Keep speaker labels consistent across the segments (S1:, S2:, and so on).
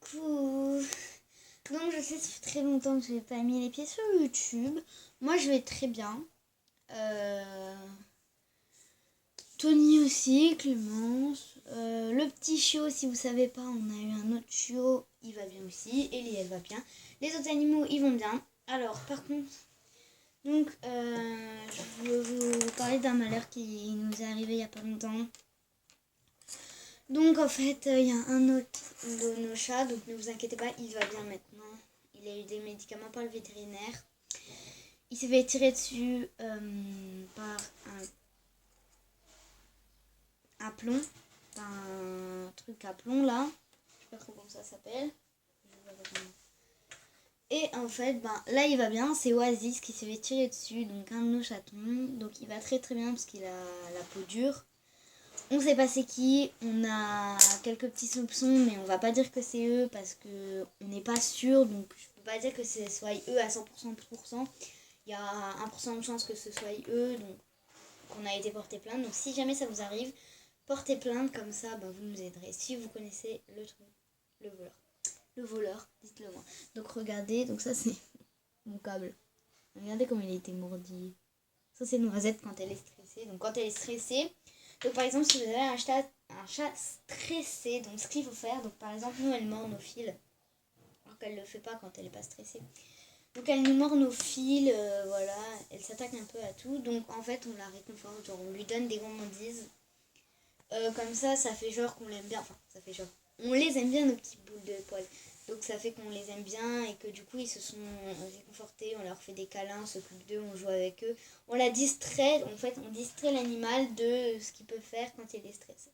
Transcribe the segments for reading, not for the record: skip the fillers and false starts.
S1: Coucou. Donc je sais, ça fait très longtemps que je n'ai pas mis les pieds sur YouTube. Moi je vais très bien. Tony aussi, Clémence. Le petit chiot, si vous savez pas, on a eu un autre chiot, il va bien aussi. Ellie, elle va bien. Les autres animaux, ils vont bien. Alors par contre, donc je veux vous parler d'un malheur qui nous est arrivé il n'y a pas longtemps. Donc en fait, il y a un autre de nos chats, donc ne vous inquiétez pas, il va bien maintenant. Il a eu des médicaments par le vétérinaire. Il s'est fait tirer dessus par un plomb, un truc à plomb là. Je sais pas trop comment ça s'appelle. Et en fait, là il va bien, c'est Oasis qui s'est fait tirer dessus, donc un de nos chatons. Donc il va très très bien parce qu'il a la peau dure. On sait pas c'est qui, on a quelques petits soupçons, mais on va pas dire que c'est eux parce que on n'est pas sûr, donc je peux pas dire que ce soit eux à 100%. Il y a 1% de chance que ce soit eux, donc qu'on a été porté plainte. Donc si jamais ça vous arrive, portez plainte, comme ça vous nous aiderez. Si vous connaissez le voleur, dites-le moi. Donc regardez, donc ça c'est mon câble. Regardez comme il a été mordi. Ça c'est Noisette quand elle est stressée. Donc quand elle est stressée, donc par exemple si vous avez un chat stressé, donc ce qu'il faut faire, donc par exemple nous elle mord nos fils, alors qu'elle ne le fait pas quand elle n'est pas stressée. Donc elle nous mord nos fils, voilà, elle s'attaque un peu à tout. Donc en fait on la réconforte, genre on lui donne des gourmandises. Comme ça fait genre qu'on l'aime bien, enfin ça fait genre, on les aime bien nos petits boules de poils. Donc ça fait qu'on les aime bien et que du coup ils se sont réconfortés, on leur fait des câlins, on s'occupe d'eux, on joue avec eux. On la distrait, en fait on distrait l'animal de ce qu'il peut faire quand il est stressé.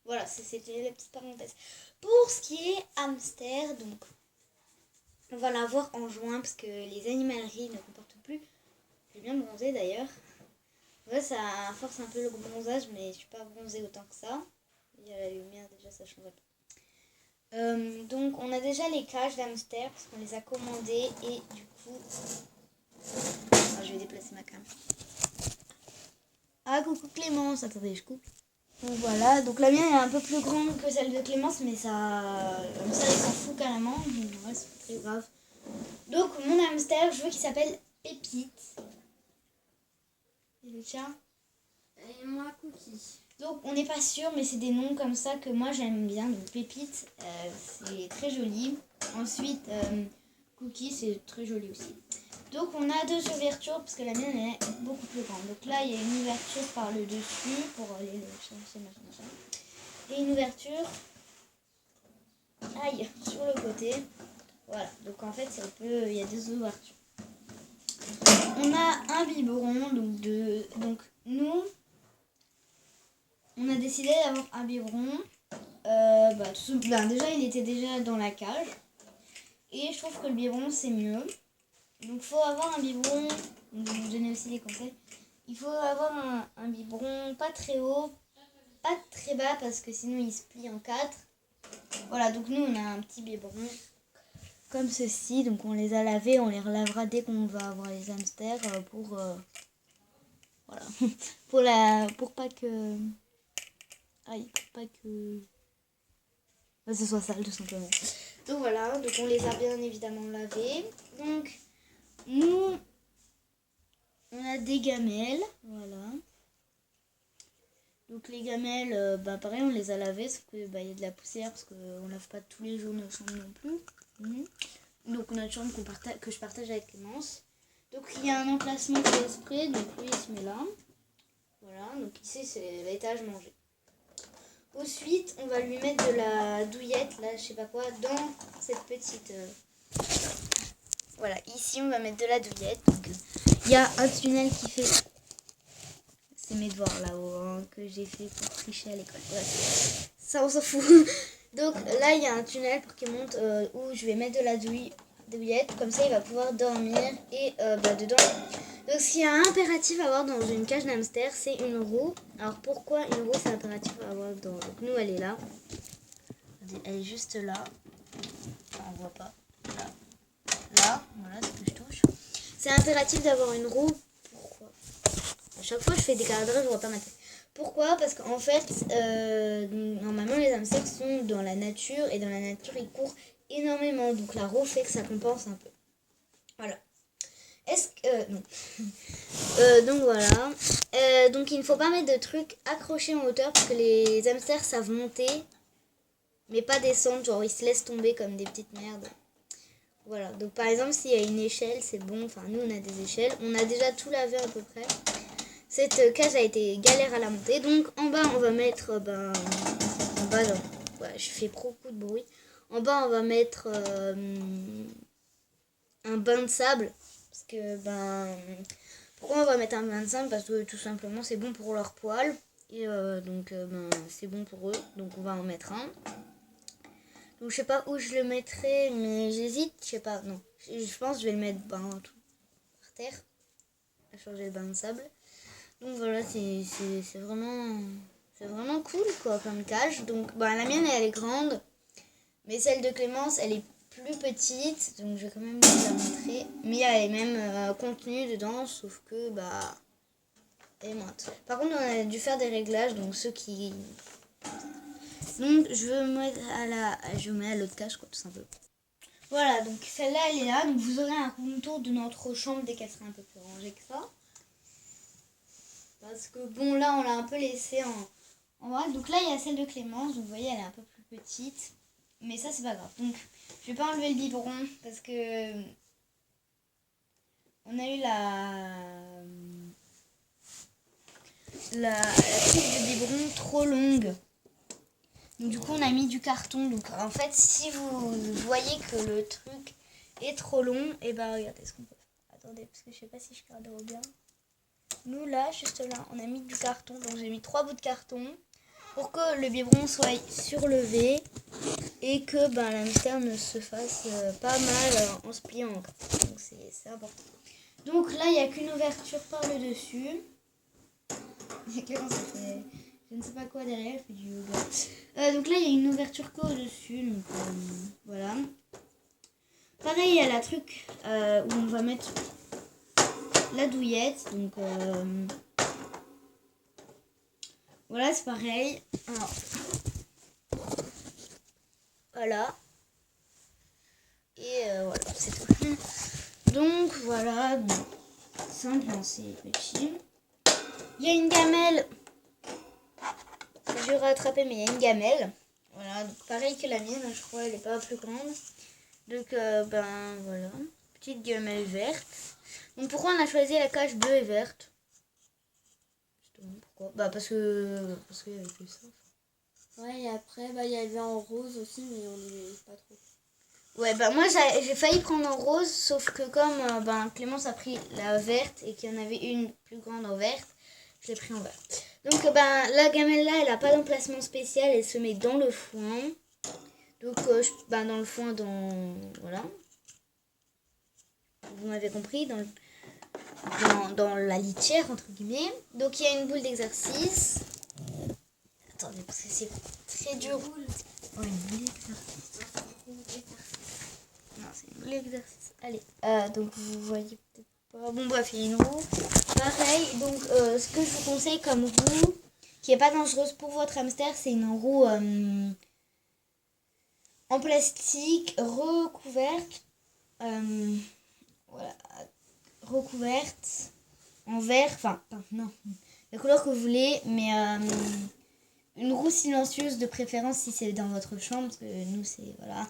S1: Voilà, c'était la petite parenthèse. Pour ce qui est hamster, donc on va la voir en juin parce que les animaleries ne comportent plus. J'ai bien bronzé d'ailleurs. Ouais, ça force un peu le bronzage, mais je suis pas bronzée autant que ça. Il y a la lumière, déjà ça change un peu. Donc on a déjà les cages d'hamsters parce qu'on les a commandées et du coup... je vais déplacer ma cam. Ah coucou Clémence, attendez je coupe. Donc voilà, donc la mienne est un peu plus grande que celle de Clémence, mais ça il s'en fout carrément, donc ouais, c'est pas très grave. Donc mon hamster, je veux qu'il s'appelle Pépite. Et le tien?
S2: Et moi Cookie.
S1: Donc on n'est pas sûr, mais c'est des noms comme ça que moi j'aime bien. Donc Pépite, c'est très joli. Ensuite, Cookie, c'est très joli aussi. Donc on a deux ouvertures parce que la mienne est beaucoup plus grande. Donc là il y a une ouverture par le dessus pour aller le chercher, machin. Et une ouverture sur le côté. Voilà, donc en fait il y a deux ouvertures. On a un biberon, donc nous on a décidé d'avoir un biberon. Déjà il était déjà dans la cage. Et je trouve que le biberon c'est mieux. Donc il faut avoir un biberon, je vais vous donner aussi des conseils. Il faut avoir un biberon pas très haut, pas très bas parce que sinon il se plie en 4. Voilà, donc nous on a un petit biberon comme ceci. Donc on les a lavés, on les relavera dès qu'on va avoir les hamsters pour voilà. pour pas que ce soit sale tout simplement. Donc voilà, donc on les a bien évidemment lavés. Donc nous on a des gamelles, voilà. Donc les gamelles, pareil on les a lavées, sauf que y a de la poussière parce qu'on lave pas tous les jours nos chambres non plus. Donc notre chambre que je partage avec Clémence. Donc il y a un emplacement pour le spray, donc lui il se met là. Voilà, donc ici c'est l'étage manger. Ensuite on va lui mettre de la douillette, là je sais pas quoi, dans cette petite... Voilà, ici on va mettre de la douillette. Donc il y a un tunnel qui fait... C'est mes devoirs là-haut que j'ai fait pour tricher à l'école. Ouais. Ça on s'en fout. Donc là il y a un tunnel pour qu'il monte où je vais mettre de la douillette. Comme ça il va pouvoir dormir et dedans. Donc ce qui est impératif à avoir dans une cage d'hamster, c'est une roue. Alors pourquoi une roue c'est impératif à avoir dans... Donc nous elle est là. Elle est juste là. On voit pas. Là, voilà ce que je touche. C'est impératif d'avoir une roue. Pourquoi? À chaque fois je fais des cadrages, je vois pas ma tête. Pourquoi? Parce qu'en fait, normalement les hamsters sont dans la nature et dans la nature ils courent énormément. Donc la roue fait que ça compense un peu. Voilà. Est-ce que... non. Donc voilà. Donc il ne faut pas mettre de trucs accrochés en hauteur parce que les hamsters savent monter mais pas descendre. Genre ils se laissent tomber comme des petites merdes. Voilà. Donc par exemple s'il y a une échelle c'est bon. Enfin nous on a des échelles. On a déjà tout lavé à peu près. Cette cage a été galère à la monter. Donc en bas on va mettre... en bas non. Ouais, je fais beaucoup de bruit. En bas on va mettre un bain de sable. Parce que pourquoi on va mettre un bain de sable? Parce que tout simplement c'est bon pour leurs poils. Et donc c'est bon pour eux. Donc on va en mettre un. Donc je sais pas où je le mettrai. Mais j'hésite. Je sais pas. Non. Je pense que je vais le mettre tout par terre. À changer le bain de sable. Donc voilà, c'est vraiment cool quoi comme cage. Donc la mienne elle est grande. Mais celle de Clémence elle est plus petite. Donc je vais quand même vous la montrer. Mais elle est même contenue dedans. Sauf que elle est moite. Par contre on a dû faire des réglages. Donc ceux qui... Donc je vous mets à l'autre cage quoi tout simplement. Voilà, donc celle-là elle est là. Donc vous aurez un contour de notre chambre dès qu'elle sera un peu plus rangée que ça. Parce que bon là on l'a un peu laissé en bas. Donc là il y a celle de Clémence. Donc vous voyez elle est un peu plus petite. Mais ça c'est pas grave. Donc je vais pas enlever le biberon. Parce que on a eu la coupe de biberon trop longue. Donc du coup on a mis du carton. Donc en fait si vous voyez que le truc est trop long, et regardez ce qu'on peut faire. Attendez parce que je sais pas si je garde bien. Nous là, juste là, on a mis du carton. Donc j'ai mis 3 bouts de carton pour que le biberon soit surlevé et que l'hamster ne se fasse pas mal en se pliant. Donc c'est important. Donc là, il n'y a qu'une ouverture par le dessus. Comment ça fait? Je ne sais pas quoi derrière, elle fait du yoga. Donc là, il y a une ouverture qu'au dessus. Donc voilà. Pareil, il y a la truc où on va mettre la douillette. Donc voilà, c'est pareil. Alors, voilà. Et voilà, c'est tout. Donc voilà, simple, c'est petit. Il y a une gamelle. Je vais rattraper, mais il y a une gamelle. Voilà, donc pareil que la mienne, je crois, elle n'est pas plus grande. Donc voilà, petite gamelle verte. Donc pourquoi on a choisi la cage bleue et verte? Pourquoi? parce que il y avait que ça.
S2: Ouais, et après, il y avait en rose aussi, mais on n'aimait pas trop.
S1: Ouais, moi j'ai failli prendre en rose, sauf que comme Clémence a pris la verte et qu'il y en avait une plus grande en verte, je l'ai pris en vert. Donc la gamelle là, elle a pas d'emplacement spécial, elle se met dans le foin. Donc dans le foin, voilà. Vous m'avez compris, dans la litière entre guillemets. Donc il y a une boule d'exercice. Attendez, parce que c'est très dur. Ouais, une boule d'exercice. Non, c'est une boule d'exercice. Allez, donc vous voyez peut-être pas. Bon bref, il y a une roue. Pareil, donc ce que je vous conseille comme roue, qui est pas dangereuse pour votre hamster, c'est une roue en plastique recouverte. Voilà, recouverte en vert, non, la couleur que vous voulez, mais une roue silencieuse de préférence si c'est dans votre chambre, parce que nous c'est, voilà.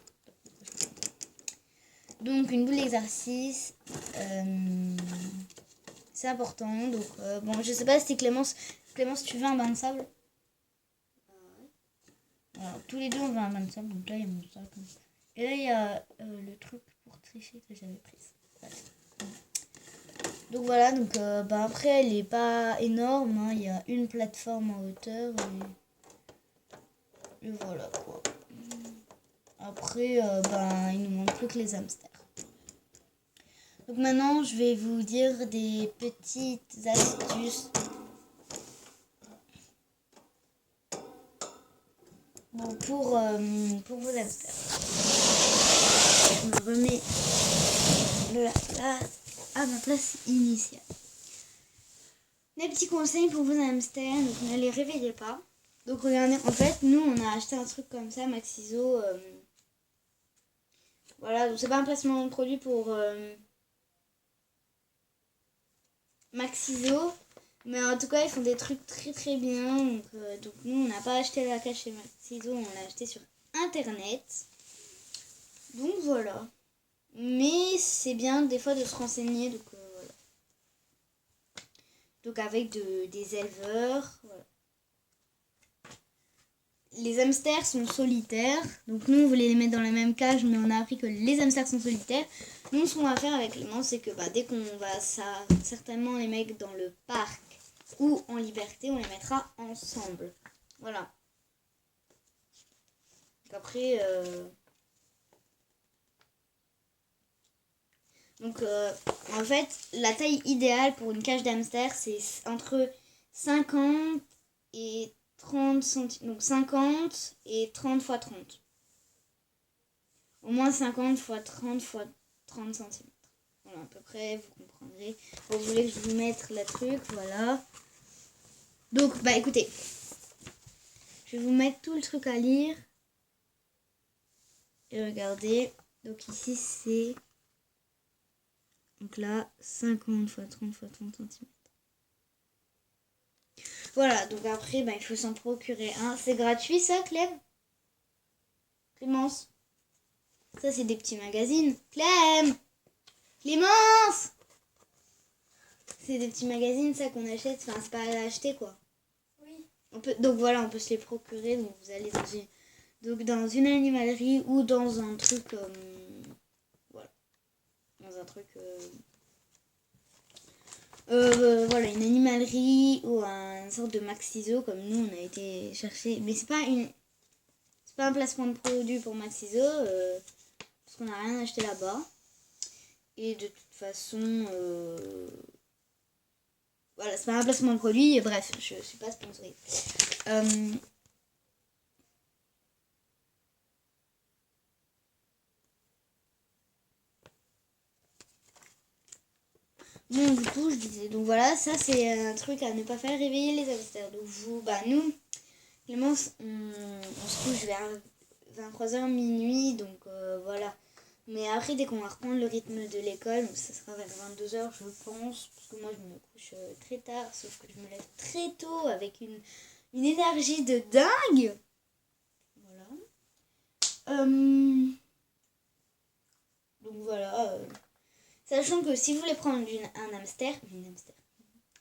S1: Donc une boule d'exercice, c'est important, donc je sais pas si Clémence, tu veux un bain de sable? Alors, tous les deux on veut un bain de sable, donc là il y a mon sac. Et là il y a le truc pour tricher que j'avais pris. Voilà. Donc voilà, après elle est pas énorme, hein. Il y a une plateforme en hauteur et voilà quoi. Après il nous manque plus que les hamsters. Donc maintenant je vais vous dire des petites astuces pour vos hamsters. Je me remets à ma place initiale. Des petits conseils pour vos hamsters, donc ne les réveillez pas. Donc regardez, en fait, nous on a acheté un truc comme ça, Maxiso. Voilà, donc c'est pas un placement de produit pour Maxiso. Mais en tout cas, ils font des trucs très très bien. Donc nous, on n'a pas acheté la cache chez Maxiso, on l'a acheté sur internet. Donc voilà. Mais c'est bien des fois de se renseigner. Donc voilà. Donc avec des éleveurs. Voilà. Les hamsters sont solitaires. Donc nous, on voulait les mettre dans la même cage, mais on a appris que les hamsters sont solitaires. Nous, ce qu'on va faire avec Clément, c'est que dès qu'on va certainement les mettre dans le parc ou en liberté, on les mettra ensemble. Voilà. Donc après... Donc en fait, la taille idéale pour une cage d'hamster, c'est entre 50 et 30 cm. Donc 50 et 30 x 30. Au moins 50 x 30 x 30 cm. Voilà, à peu près, vous comprendrez. Vous voulez que je vous mette le truc, voilà. Donc, écoutez. Je vais vous mettre tout le truc à lire. Et regardez. Donc ici, c'est... Donc là, 50 x 30 x 30 cm. Voilà, donc après, il faut s'en procurer un. C'est gratuit ça, Clémence? Ça, c'est des petits magazines. Clémence! C'est des petits magazines, ça, qu'on achète. Enfin, c'est pas à acheter, quoi.
S2: Oui.
S1: Donc voilà, on peut se les procurer. Donc vous allez dans une animalerie ou dans un truc... voilà. Dans un truc... voilà, une animalerie ou un sorte de Maxiso comme nous on a été chercher. Mais c'est pas un placement de produit pour Maxiso parce qu'on n'a rien acheté là-bas. Et de toute façon, voilà, c'est pas un placement de produit. Bref, je suis pas sponsorisée. Bon, du coup, je disais, donc voilà, ça c'est un truc à ne pas faire réveiller les hamsters. Donc nous, Clémence, on se couche vers 23h minuit, donc voilà. Mais après, dès qu'on va reprendre le rythme de l'école, donc ça sera vers 22h, je pense, parce que moi je me couche très tard, sauf que je me lève très tôt avec une énergie de dingue. Voilà. Donc voilà. Sachant que si vous voulez prendre un hamster,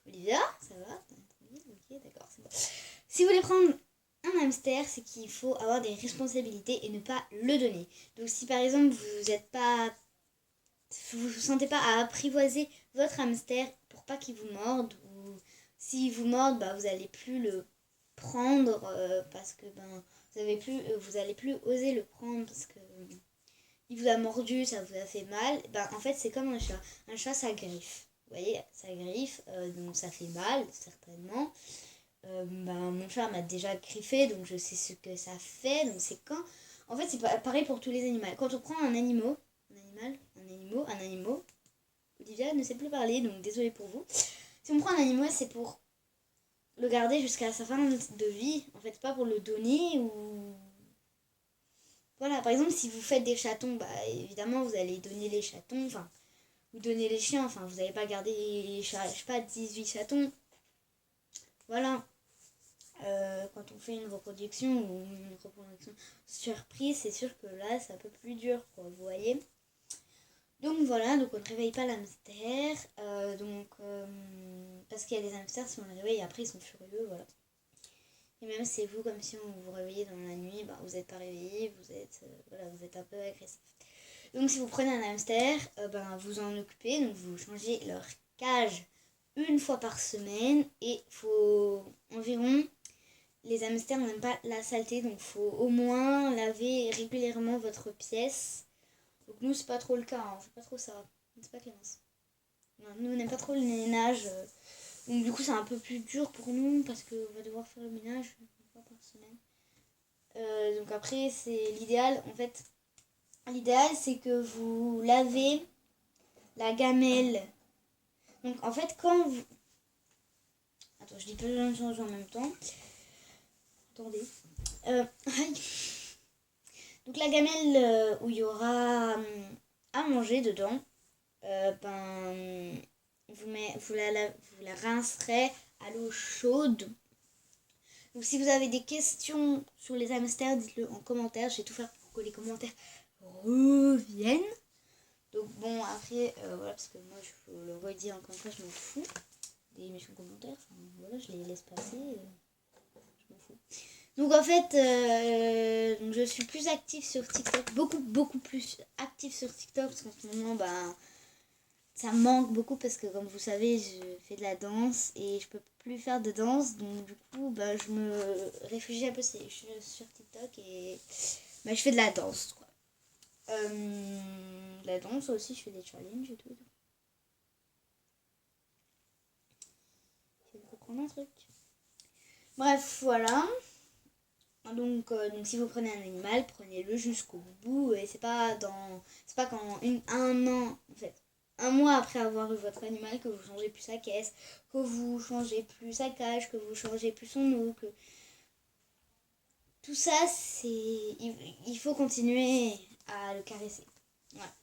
S1: Olivia, ça va? Ok, d'accord, c'est bon. Si vous voulez prendre un hamster, c'est qu'il faut avoir des responsabilités et ne pas le donner. Donc si par exemple vous sentez pas à apprivoiser votre hamster pour pas qu'il vous morde, ou s'il vous morde, vous allez plus le prendre parce que vous allez plus oser le prendre parce que il vous a mordu, ça vous a fait mal. En fait c'est comme un chat. Un chat ça griffe. Vous voyez, ça griffe, donc ça fait mal certainement. Mon chat m'a déjà griffé, donc je sais ce que ça fait. Donc c'est quand... En fait, c'est pareil pour tous les animaux. Quand on prend un animal... Olivia ne sait plus parler, donc désolé pour vous. Si on prend un animal, c'est pour le garder jusqu'à sa fin de vie. En fait, pas pour le donner ou... Voilà, par exemple, si vous faites des chatons, évidemment, vous allez donner les chatons, enfin, vous donnez les chiens, enfin, vous n'allez pas garder, je sais pas, 18 chatons. Voilà. Quand on fait une reproduction ou une reproduction surprise, c'est sûr que là, c'est un peu plus dur, quoi, vous voyez. Donc voilà, donc on ne réveille pas l'hamster, parce qu'il y a des hamsters, si on les réveille, après ils sont furieux, voilà. Et même c'est vous, comme si on vous réveillait dans la nuit, vous n'êtes pas réveillé, vous êtes un peu agressif. Donc si vous prenez un hamster, vous en occupez, donc vous changez leur cage une fois par semaine, et faut environ... Les hamsters n'aiment pas la saleté, donc il faut au moins laver régulièrement votre pièce. Donc nous, c'est pas trop le cas, on fait pas trop ça. C'est pas Clémence. Non, nous, on n'aime pas trop le ménage. Donc du coup, c'est un peu plus dur pour nous parce qu'on va devoir faire le ménage une fois par semaine. Donc après, c'est l'idéal. En fait, l'idéal, c'est que vous lavez la gamelle. Donc en fait, quand vous... Attends, je dis plein de choses en même temps. Attendez. Aïe. Donc la gamelle où il y aura à manger dedans, vous la rincerez à l'eau chaude. Donc si vous avez des questions sur les hamsters, dites-le en commentaire. Je vais tout faire pour que les commentaires reviennent. Donc bon, après, voilà, parce que moi, je le redis encore une fois, je m'en fous des méchants commentaires. Enfin, voilà, je les laisse passer. Je m'en fous. Donc en fait, je suis plus active sur TikTok, beaucoup plus active sur TikTok, parce qu'en ce moment, ça me manque beaucoup, parce que comme vous savez, je fais de la danse, et je peux plus faire de danse, donc du coup, je me réfugie un peu sur TikTok, et je fais de la danse, quoi. La danse aussi, je fais des challenges et tout. Je vais vous prendre un truc. Bref, voilà. Donc si vous prenez un animal, prenez-le jusqu'au bout. Et c'est pas quand un an, en fait, un mois après avoir eu votre animal, que vous changez plus sa caisse, que vous changez plus sa cage, que vous changez plus son eau, que tout ça, il faut continuer à le caresser. Voilà.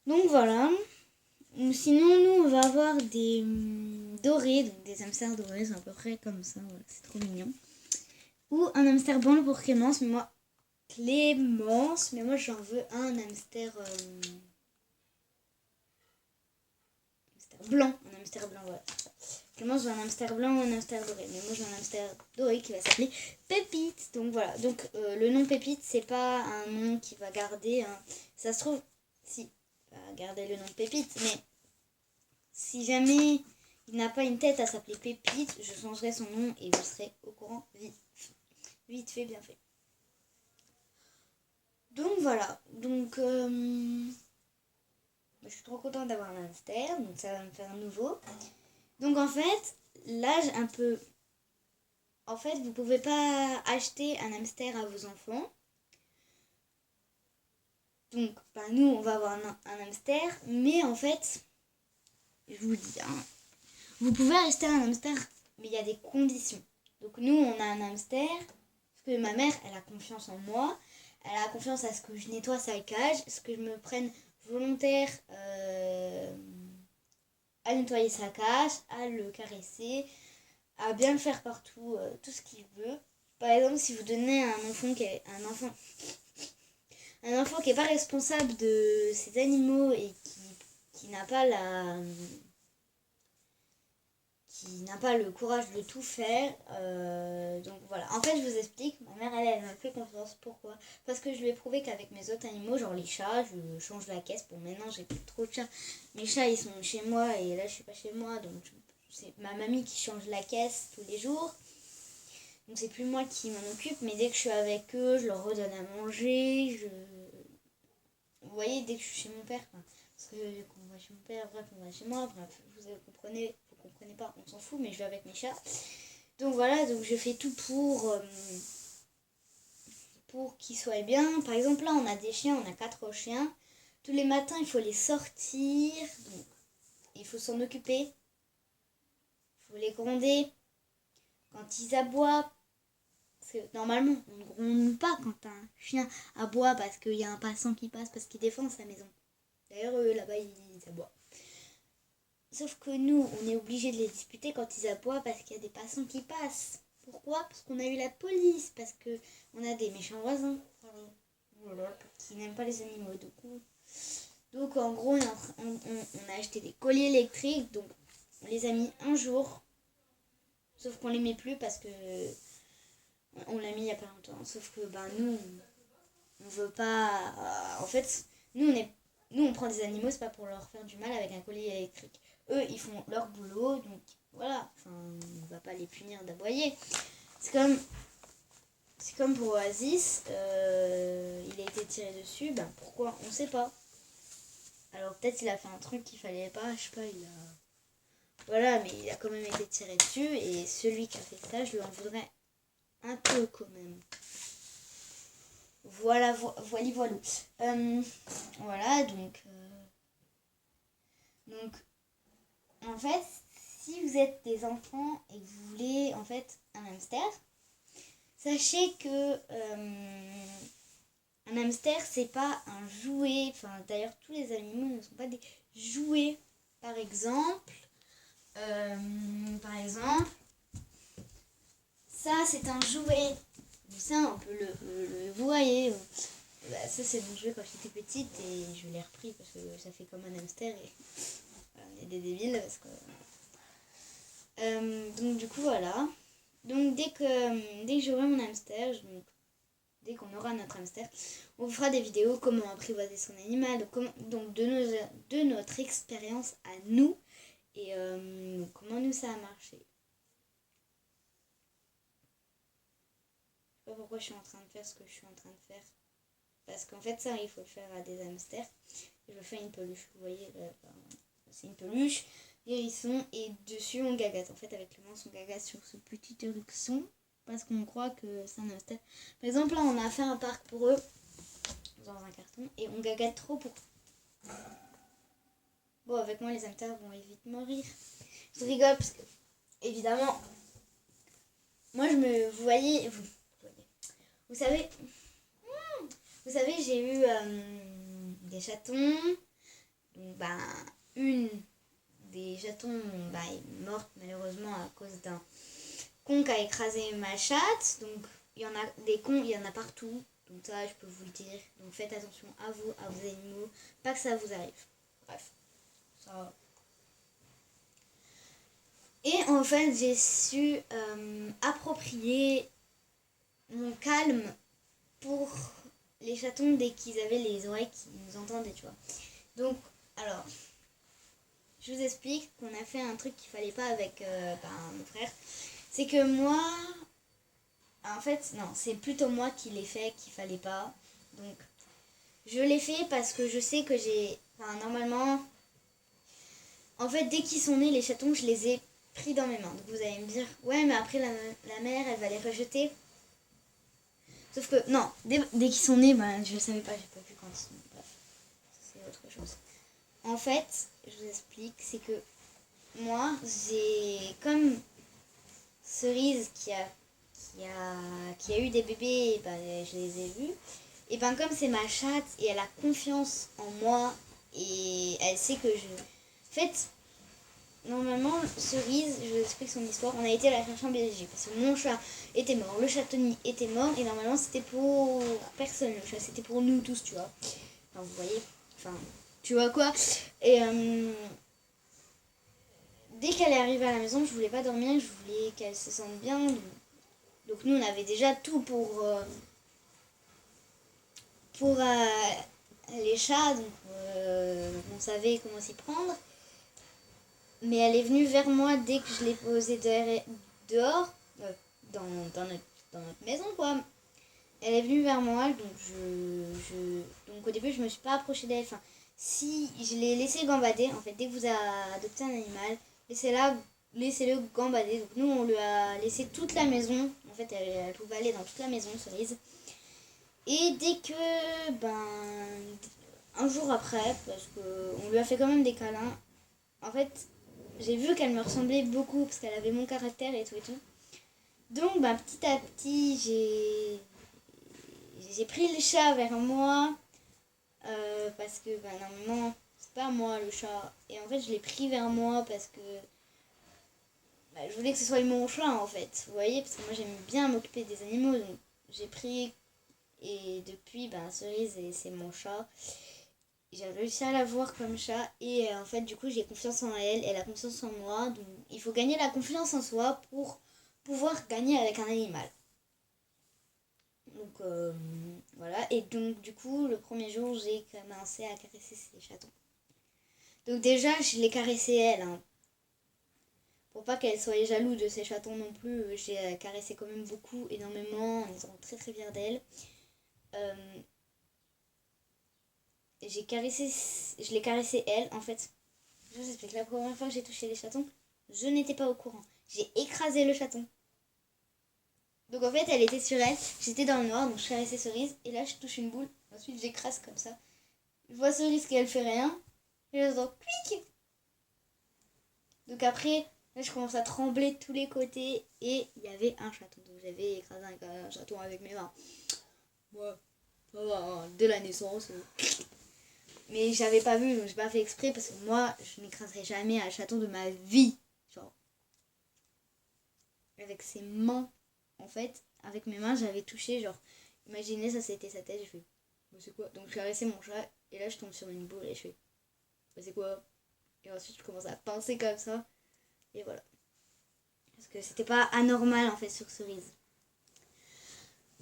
S1: Donc voilà. Sinon, nous, on va avoir des dorés, donc des hamsters dorés, c'est à peu près comme ça, voilà, c'est trop mignon. Ou un hamster blanc pour Clémence, mais moi j'en veux un hamster blanc, voilà. Clémence veut un hamster blanc ou un hamster doré, mais moi j'ai un hamster doré qui va s'appeler Pépite. Donc voilà, donc le nom Pépite, c'est pas un nom qui va garder, ça se trouve, si, va garder le nom Pépite, mais si jamais il n'a pas une tête à s'appeler Pépite, je changerai son nom et vous serez au courant vite fait, bien fait. Donc voilà, donc je suis trop contente d'avoir un hamster, donc ça va me faire un nouveau. Donc en fait, l'âge un peu... En fait, vous pouvez pas acheter un hamster à vos enfants. Donc nous, on va avoir un hamster, mais en fait, je vous dis, vous pouvez acheter un hamster, mais il y a des conditions. Donc nous, on a un hamster, parce que ma mère, elle a confiance en moi. Elle a confiance à ce que je nettoie sa cage, ce que je me prenne volontaire à nettoyer sa cage, à le caresser, à bien le faire partout, tout ce qu'il veut. Par exemple, si vous donnez à un enfant qui est pas responsable de ses animaux et qui n'a pas le courage de tout faire. Donc voilà. En fait, je vous explique. Ma mère, elle m'a fait confiance. Pourquoi ? Parce que je lui ai prouvé qu'avec mes autres animaux, genre les chats, je change la caisse. Bon, maintenant, j'ai plus trop de chats. Mes chats, ils sont chez moi et là, je suis pas chez moi. Donc, c'est ma mamie qui change la caisse tous les jours. Donc, c'est plus moi qui m'en occupe. Mais dès que je suis avec eux, je leur redonne à manger. Vous voyez, dès que je suis chez mon père, parce que quand on va chez mon père, bref, on va chez moi, bref, vous comprenez pas, on s'en fout, mais je vais avec mes chats. Donc voilà, donc je fais tout pour qu'ils soient bien. Par exemple, là, on a des chiens, on a 4 chiens. Tous les matins, il faut les sortir, donc il faut s'en occuper. Il faut les gronder quand ils aboient. Parce que normalement, on ne gronde pas quand un chien aboie parce qu'il y a un passant qui passe, parce qu'il défend sa maison. D'ailleurs, là-bas, ils aboient. Sauf que nous, on est obligé de les disputer quand ils aboient parce qu'il y a des passants qui passent. Pourquoi ? Parce qu'on a eu la police, parce qu'on a des méchants voisins. Voilà, qui n'aiment pas les animaux. Donc en gros, on a acheté des colliers électriques, donc on les a mis un jour. Sauf qu'on les met plus parce que on l'a mis il n'y a pas longtemps. Sauf que nous, on veut pas... en fait, nous on prend des animaux, c'est pas pour leur faire du mal avec un collier électrique. Eux, ils font leur boulot, donc voilà. Enfin, on va pas les punir d'aboyer. C'est comme pour Oasis, il a été tiré dessus, pourquoi ? On sait pas. Alors peut-être il a fait un truc qu'il fallait pas, je sais pas, voilà, mais il a quand même été tiré dessus, et celui qui a fait ça, je lui en voudrais un peu quand même. Voilà. Voilà, donc en fait, si vous êtes des enfants et que vous voulez en fait un hamster, sachez que un hamster c'est pas un jouet. Enfin d'ailleurs tous les animaux ne sont pas des jouets. Par exemple, ça c'est un jouet. Ça on peut le vous voyez. Ça c'est mon jouet quand j'étais petite et je l'ai repris parce que ça fait comme un hamster et on est des débiles parce que donc du coup voilà. Donc dès que j'aurai mon hamster, dès qu'on aura notre hamster, on vous fera des vidéos comment apprivoiser son animal, donc de notre expérience à nous et comment nous ça a marché. Je sais pas pourquoi je suis en train de faire ce que je suis en train de faire. Parce qu'en fait ça il faut le faire à des hamsters. Je fais une peluche, vous voyez là, c'est une peluche, hérisson et dessus on gagatte. En fait avec le mince on gagatte sur ce petit hérisson parce qu'on croit que c'est un hamster. Par exemple là on a fait un parc pour eux dans un carton et on gagatte trop pour. Bon avec moi les hamsters vont vite mourir. Je rigole parce que évidemment moi vous voyez vous savez j'ai eu des chatons. Donc une des chatons est morte malheureusement à cause d'un con qui a écrasé ma chatte. Donc il y en a des cons, il y en a partout. Donc ça je peux vous le dire. Donc faites attention à vous, à vos animaux, pas que ça vous arrive. Bref, ça. Et en fait j'ai su approprier mon calme pour les chatons dès qu'ils avaient les oreilles qui nous entendaient, tu vois. Donc alors je vous explique qu'on a fait un truc qu'il fallait pas avec mon frère. C'est que moi, en fait, non, c'est plutôt moi qui l'ai fait qu'il fallait pas. Donc, je l'ai fait parce que je sais que normalement, en fait, dès qu'ils sont nés, les chatons, je les ai pris dans mes mains. Donc, vous allez me dire, ouais, mais après, la mère, elle va les rejeter. Sauf que, non, dès qu'ils sont nés, je savais pas, j'ai pas vu quand ils sont nés. Bref, c'est autre chose. En fait, je vous explique, c'est que moi, j'ai comme Cerise qui a eu des bébés, je les ai vus. Et comme c'est ma chatte et elle a confiance en moi et elle sait que En fait, normalement, Cerise, je vous explique son histoire, on a été la chercher en Belgique parce que mon chat était mort, le chatonnier était mort et normalement c'était pour personne le chat, c'était pour nous tous, tu vois. Enfin, vous voyez, tu vois quoi. Et dès qu'elle est arrivée à la maison, je voulais pas dormir, je voulais qu'elle se sente bien. Donc nous, on avait déjà tout pour les chats, donc on savait comment s'y prendre. Mais elle est venue vers moi dès que je l'ai posée dehors, dans notre maison, quoi. Elle est venue vers moi, donc donc au début, je me suis pas approchée d'elle. Enfin, si je l'ai laissé gambader, en fait, dès que vous adoptez un animal, laissez-le gambader. Donc nous, on lui a laissé toute la maison. En fait, elle pouvait aller dans toute la maison, Cerise. Et dès que, un jour après, parce qu'on lui a fait quand même des câlins, en fait, j'ai vu qu'elle me ressemblait beaucoup parce qu'elle avait mon caractère et tout et tout. Donc, petit à petit, j'ai pris le chat vers moi parce que, normalement, c'est pas moi le chat. Et en fait, je l'ai pris vers moi parce que je voulais que ce soit mon chat, en fait. Vous voyez, parce que moi, j'aime bien m'occuper des animaux. Donc, j'ai pris. Et depuis, Cerise, c'est mon chat. J'ai réussi à la voir comme chat. Et en fait, du coup, j'ai confiance en elle. Elle a confiance en moi. Donc, il faut gagner la confiance en soi pour pouvoir gagner avec un animal. Donc, voilà. Et donc, du coup, le premier jour, j'ai commencé à caresser ses chatons. Donc, déjà, je l'ai caressé elle. Hein. Pour pas qu'elle soit jalouse de ses chatons non plus. J'ai caressé quand même beaucoup, énormément, en étant très très fière d'elle. Je l'ai caressé elle, en fait. Je vous explique, la première fois que j'ai touché les chatons, je n'étais pas au courant. J'ai écrasé le chaton. Donc en fait, elle était sur elle, j'étais dans le noir, donc je caressais Cerise, et là je touche une boule, ensuite j'écrase comme ça. Je vois Cerise qu'elle fait rien, et je sens quick. Donc après, Là, je commence à trembler de tous les côtés et il y avait un chaton. Donc j'avais écrasé un chaton avec mes mains. Ouais, ça va, hein, dès la naissance. Mais j'avais pas vu, donc j'ai pas fait exprès parce que moi, je n'écraserai jamais un chaton de ma vie. Genre, avec ses mains, en fait, avec mes mains, j'avais touché, genre, imaginez, ça c'était sa tête, je fais, bah, c'est quoi? Donc je caressais mon chat et là je tombe sur une boule et je fais, bah, c'est quoi? Et ensuite je commence à pincer comme ça et voilà. Parce que c'était pas anormal en fait sur Cerise.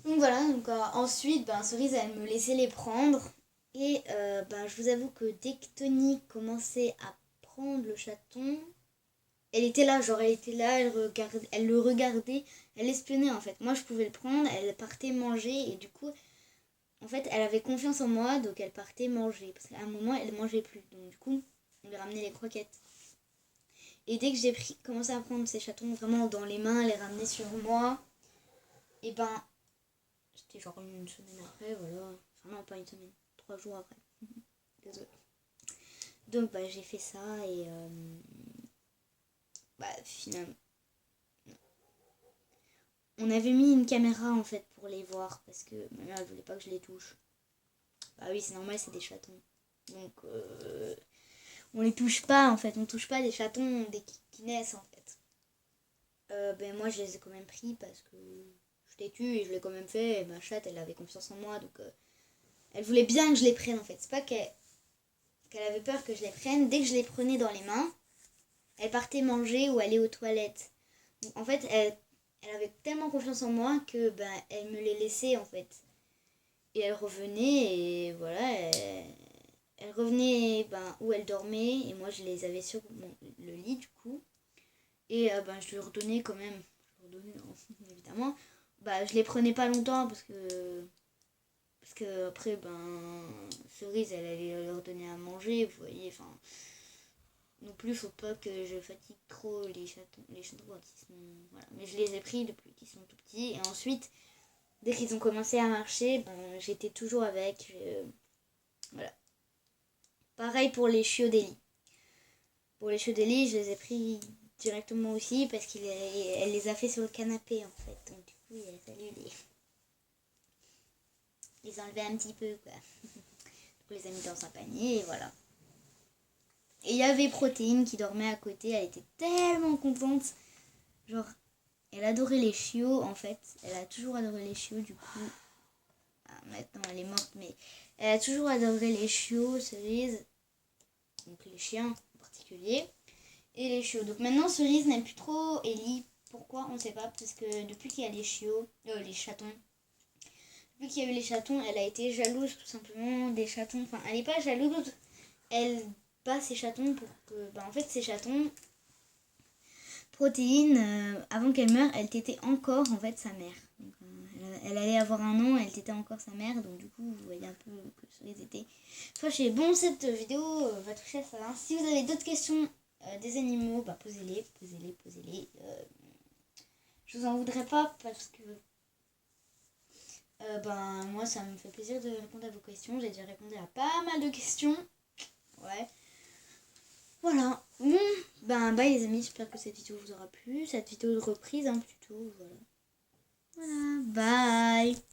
S1: Donc voilà, donc ensuite, Cerise elle me laissait les prendre. Et je vous avoue que dès que Tony commençait à prendre le chaton, elle était là, elle le regardait, elle espionnait en fait. Moi je pouvais le prendre, elle partait manger et du coup, en fait, elle avait confiance en moi, donc elle partait manger. Parce qu'à un moment, elle ne mangeait plus, donc du coup, on lui ramenait les croquettes. Et dès que j'ai commencé à prendre ces chatons vraiment dans les mains, les ramener sur moi, et c'était genre une semaine après, voilà. Enfin non, pas une semaine, 3 jours après. Désolée. Donc j'ai fait ça et finalement on avait mis une caméra en fait pour les voir parce que ma mère elle voulait pas que je les touche. Bah oui, c'est normal, c'est des chatons. Donc on les touche pas en fait, on touche pas des chatons dès qu'ils naissent en fait. Moi je les ai quand même pris parce que je t'ai tué et je l'ai quand même fait et ma chatte elle avait confiance en moi donc elle voulait bien que je les prenne en fait. C'est pas qu'elle avait peur que je les prenne, dès que je les prenais dans les mains, elle partait manger ou aller aux toilettes. Donc, en fait, elle avait tellement confiance en moi que elle me les laissait en fait. Et elle revenait et voilà, elle revenait où elle dormait et moi je les avais sur le lit du coup. Et je leur donnais quand même, évidemment. Je les prenais pas longtemps parce que après Cerise elle allait leur donner à manger, vous voyez, enfin non plus faut pas que je fatigue trop les chatons quand ils sont voilà, mais je les ai pris depuis qu'ils sont tout petits et ensuite dès qu'ils ont commencé à marcher j'étais toujours avec voilà. Pareil pour les chiots d'Ellie. Pour les chiots d'Ellie je les ai pris directement aussi parce qu'elle les a fait sur le canapé en fait, donc du coup il a fallu les enlever un petit peu quoi. On les a mis dans un panier et voilà. Et il y avait Protéine qui dormait à côté, elle était tellement contente. Genre, elle adorait les chiots en fait. Elle a toujours adoré les chiots du coup. Maintenant elle est morte, mais elle a toujours adoré les chiots, Cerise. Donc les chiens en particulier. Et les chiots. Donc maintenant Cerise n'aime plus trop Ellie. Pourquoi on ne sait pas. Parce que depuis qu'il y a les chatons. Depuis qu'il y a eu les chatons, elle a été jalouse tout simplement des chatons. Enfin, elle n'est pas jalouse. Elle bat ses chatons pour que... en fait, ces chatons... Protéine, avant qu'elle meure, elle tétait encore en fait sa mère. Donc, elle allait avoir un an, elle tétait encore sa mère. Donc du coup, vous voyez un peu que Cerise était fâchée. Bon, cette vidéo va toucher à ça. Hein. Si vous avez d'autres questions des animaux, posez-les. Je vous en voudrais pas parce que moi ça me fait plaisir de répondre à vos questions. J'ai déjà répondu à pas mal de questions. Ouais. Voilà. Bon, bye les amis, j'espère que cette vidéo vous aura plu. Cette vidéo de reprise, plutôt, voilà. Voilà, bye.